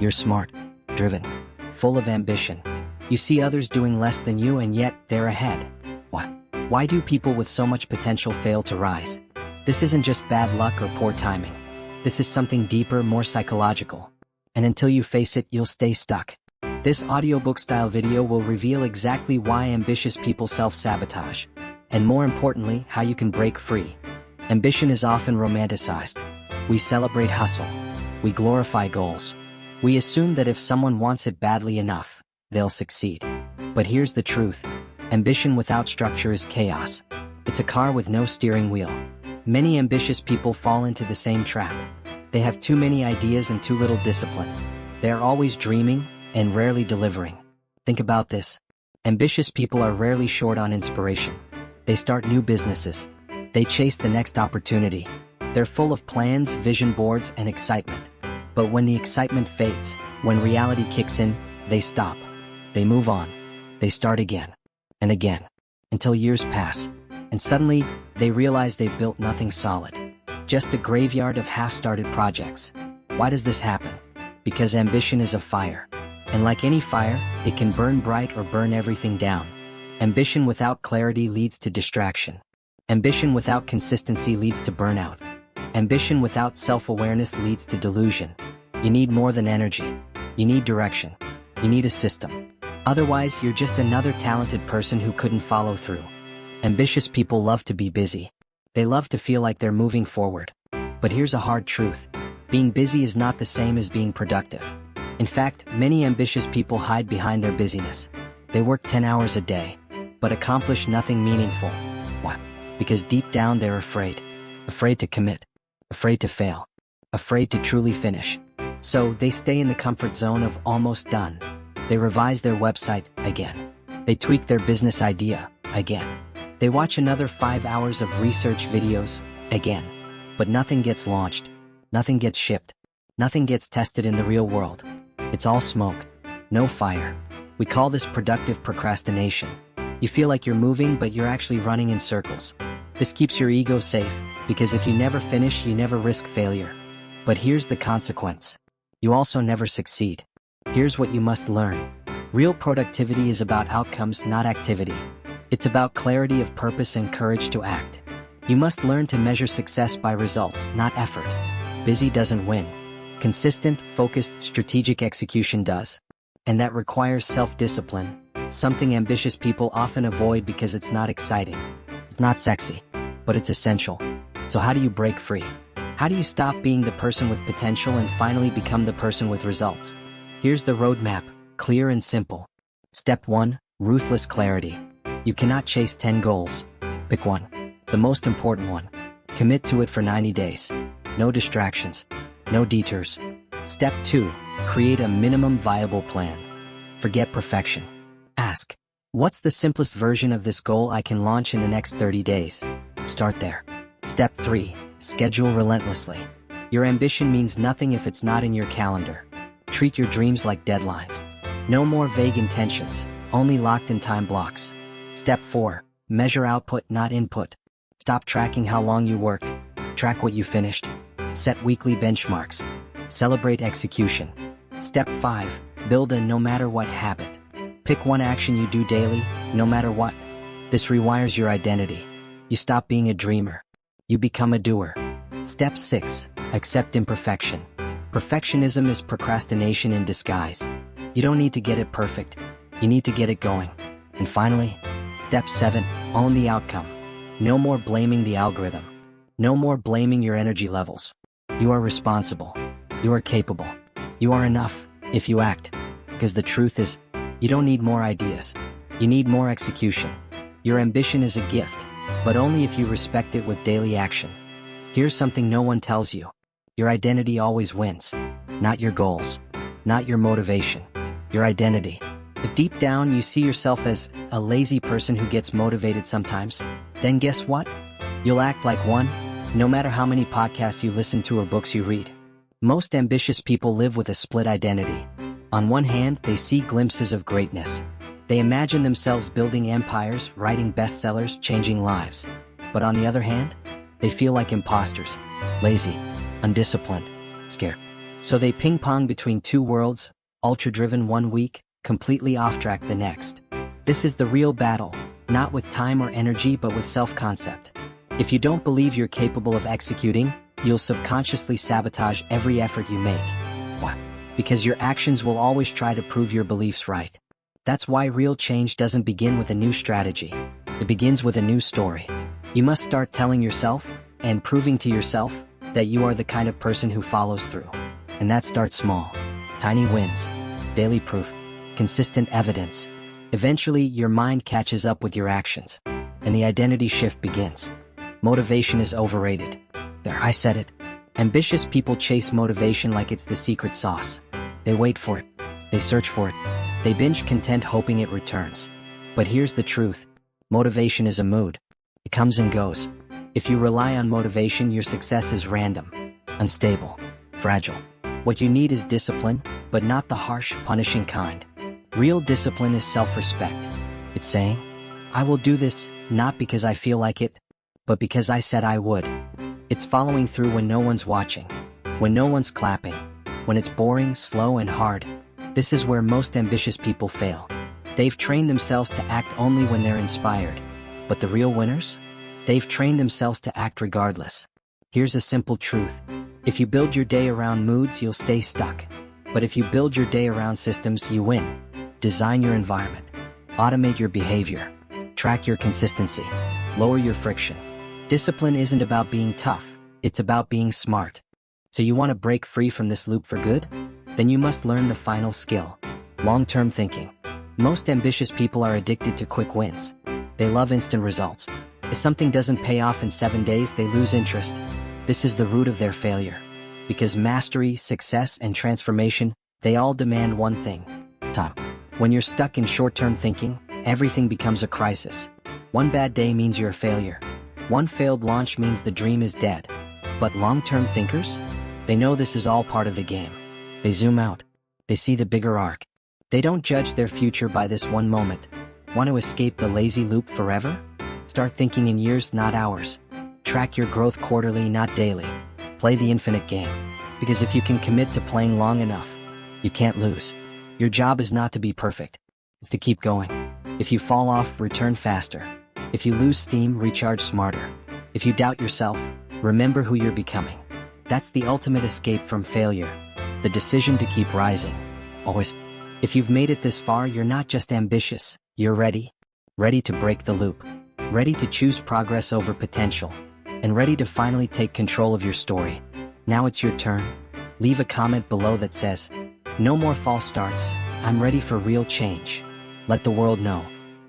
You're smart, driven, full of ambition. You see others doing less than you and yet they're ahead. Why do people with so much potential fail to rise? This isn't just bad luck or poor timing. This is something deeper, more psychological. And until you face it, you'll stay stuck. This audiobook-style video will reveal exactly why ambitious people self-sabotage, and more importantly, how you can break free. Ambition is often romanticized. We celebrate hustle. We glorify goals. We assume that if someone wants it badly enough, they'll succeed. But here's the truth. Ambition without structure is chaos. It's a car with no steering wheel. Many ambitious people fall into the same trap. They have too many ideas and too little discipline. They are always dreaming and rarely delivering. Think about this. Ambitious people are rarely short on inspiration. They start new businesses. They chase the next opportunity. They're full of plans, vision boards, and excitement. But when the excitement fades, when reality kicks in, they stop. They move on. They start again and again until years pass. And suddenly, they realize they've built nothing solid. Just a graveyard of half-started projects. Why does this happen? Because ambition is a fire. And like any fire, it can burn bright or burn everything down. Ambition without clarity leads to distraction. Ambition without consistency leads to burnout. Ambition without self-awareness leads to delusion. You need more than energy. You need direction. You need a system. Otherwise, you're just another talented person who couldn't follow through. Ambitious people love to be busy. They love to feel like they're moving forward. But here's a hard truth. Being busy is not the same as being productive. In fact, many ambitious people hide behind their busyness. They work 10 hours a day, but accomplish nothing meaningful. Why? Because deep down they're afraid. Afraid to commit. Afraid to fail. Afraid to truly finish. So they stay in the comfort zone of almost done. They revise their website again. They tweak their business idea again. They watch another 5 hours of research videos again. But nothing gets launched. Nothing gets shipped. Nothing gets tested in the real world. It's all smoke. No fire. We call this productive procrastination. You feel like you're moving, but you're actually running in circles. This keeps your ego safe, because if you never finish, you never risk failure. But here's the consequence. You also never succeed. Here's what you must learn. Real productivity is about outcomes, not activity. It's about clarity of purpose and courage to act. You must learn to measure success by results, not effort. Busy doesn't win. Consistent, focused, strategic execution does. And that requires self-discipline, something ambitious people often avoid because it's not exciting. It's not sexy, but it's essential. So how do you break free? How do you stop being the person with potential and finally become the person with results? Here's the roadmap, clear and simple. Step 1, ruthless clarity. You cannot chase 10 goals. Pick one, the most important one. Commit to it for 90 days. No distractions, no detours. Step 2, create a minimum viable plan. Forget perfection. Ask, what's the simplest version of this goal I can launch in the next 30 days? Start there. Step 3, schedule relentlessly. Your ambition means nothing if it's not in your calendar. Treat your dreams like deadlines. No more vague intentions, only locked in time blocks. Step 4, measure output, not input. Stop tracking how long you worked. Track what you finished. Set weekly benchmarks. Celebrate execution. Step 5, build a no matter what habit. Pick one action you do daily, no matter what. This rewires your identity. You stop being a dreamer. You become a doer. Step 6, accept imperfection. Perfectionism is procrastination in disguise. You don't need to get it perfect. You need to get it going. And finally, Step 7, own the outcome. No more blaming the algorithm. No more blaming your energy levels. You are responsible. You are capable. You are enough, if you act. Because the truth is, you don't need more ideas. You need more execution. Your ambition is a gift, but only if you respect it with daily action. Here's something no one tells you. Your identity always wins. Not your goals. Not your motivation. Your identity. If deep down you see yourself as a lazy person who gets motivated sometimes, then guess what? You'll act like one, no matter how many podcasts you listen to or books you read. Most ambitious people live with a split identity. On one hand, they see glimpses of greatness. They imagine themselves building empires, writing bestsellers, changing lives. But on the other hand, they feel like imposters, lazy, undisciplined, scared. So they ping-pong between two worlds, ultra-driven one week, completely off-track the next. This is the real battle, not with time or energy but with self-concept. If you don't believe you're capable of executing, you'll subconsciously sabotage every effort you make. Why? Because your actions will always try to prove your beliefs right. That's why real change doesn't begin with a new strategy. It begins with a new story. You must start telling yourself, and proving to yourself, that you are the kind of person who follows through. And that starts small. Tiny wins, daily proof, consistent evidence. Eventually, your mind catches up with your actions, and the identity shift begins. Motivation is overrated. There, I said it. Ambitious people chase motivation like it's the secret sauce. They wait for it. They search for it. They binge content hoping it returns. But here's the truth. Motivation is a mood. It comes and goes. If you rely on motivation, your success is random, unstable, fragile. What you need is discipline, but not the harsh, punishing kind. Real discipline is self-respect. It's saying, I will do this, not because I feel like it, but because I said I would. It's following through when no one's watching, when no one's clapping, when it's boring, slow, and hard. This is where most ambitious people fail. They've trained themselves to act only when they're inspired. But the real winners? They've trained themselves to act regardless. Here's a simple truth. If you build your day around moods, you'll stay stuck. But if you build your day around systems, you win. Design your environment. Automate your behavior. Track your consistency. Lower your friction. Discipline isn't about being tough. It's about being smart. So you want to break free from this loop for good? Then you must learn the final skill. Long-term thinking. Most ambitious people are addicted to quick wins. They love instant results. If something doesn't pay off in 7 days, they lose interest. This is the root of their failure. Because mastery, success, and transformation, they all demand one thing: time. When you're stuck in short-term thinking, everything becomes a crisis. One bad day means you're a failure. One failed launch means the dream is dead. But long-term thinkers? They know this is all part of the game. They zoom out. They see the bigger arc. They don't judge their future by this one moment. Want to escape the lazy loop forever? Start thinking in years, not hours. Track your growth quarterly, not daily. Play the infinite game. Because if you can commit to playing long enough, you can't lose. Your job is not to be perfect. It's to keep going. If you fall off, return faster. If you lose steam, recharge smarter. If you doubt yourself, remember who you're becoming. That's the ultimate escape from failure. The decision to keep rising. Always. If you've made it this far, you're not just ambitious. You're ready. Ready to break the loop. Ready to choose progress over potential. And ready to finally take control of your story. Now it's your turn. Leave a comment below that says, "No more false starts. I'm ready for real change." Let the world know.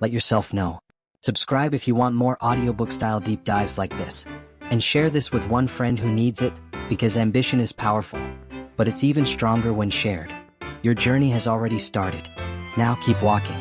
Let yourself know. Subscribe if you want more audiobook-style deep dives like this. And share this with one friend who needs it, because ambition is powerful. But it's even stronger when shared. Your journey has already started. Now keep walking.